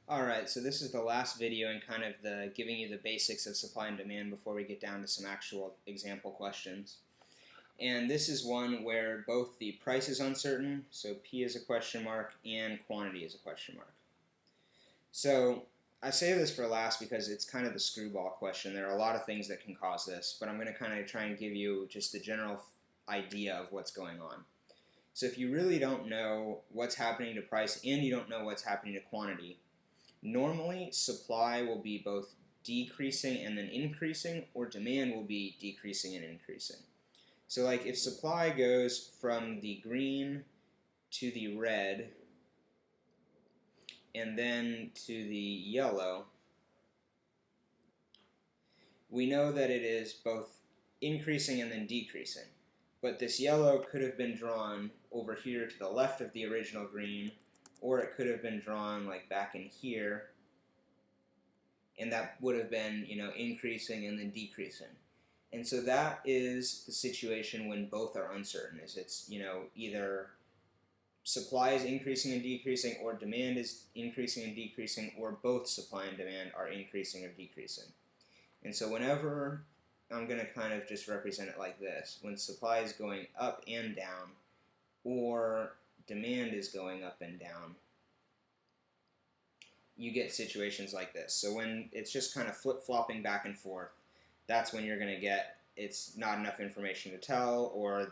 Alright, so this is the last video and kind of the giving you the basics of supply and demand before we get down to some actual example questions. And this is one where both the price is uncertain, so P is a question mark, and quantity is a question mark. So I save this for last because it's kind of the screwball question. There are a lot of things that can cause this, but I'm going to kind of try and give you just the general idea of what's going on. So if you really don't know what's happening to price and you don't know what's happening to quantity, normally supply will be both decreasing and then increasing, or demand will be decreasing and increasing. So like if supply goes from the green to the red and then to the yellow, we know that it is both increasing and then decreasing. But this yellow could have been drawn over here to the left of the original green, or it could have been drawn like back in here, and that would have been, increasing and then decreasing. And so that is the situation when both are uncertain. Is it's, either supply is increasing and decreasing, or demand is increasing and decreasing, or both supply and demand are increasing or decreasing. And so whenever I'm going to kind of just represent it like this, when supply is going up and down, or demand is going up and down, you get situations like this. So when it's just kind of flip-flopping back and forth, that's when you're going to get it's not enough information to tell, or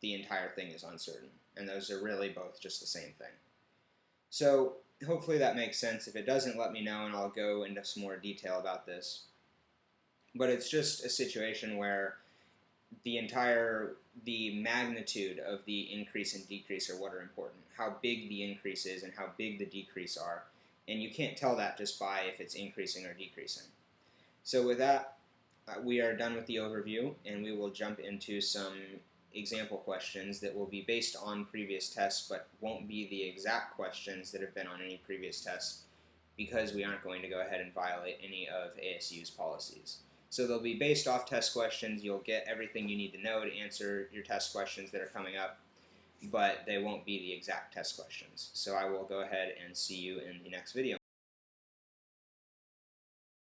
the entire thing is uncertain. And those are really both just the same thing. So hopefully that makes sense. If it doesn't, let me know and I'll go into some more detail about this. But it's just a situation where the magnitude of the increase and decrease are what are important. How big the increase is and how big the decrease are. And you can't tell that just by if it's increasing or decreasing. So with that, we are done with the overview, and we will jump into some example questions that will be based on previous tests, but won't be the exact questions that have been on any previous tests, because we aren't going to go ahead and violate any of ASU's policies. So they'll be based off test questions. You'll get everything you need to know to answer your test questions that are coming up, but they won't be the exact test questions. So I will go ahead and see you in the next video.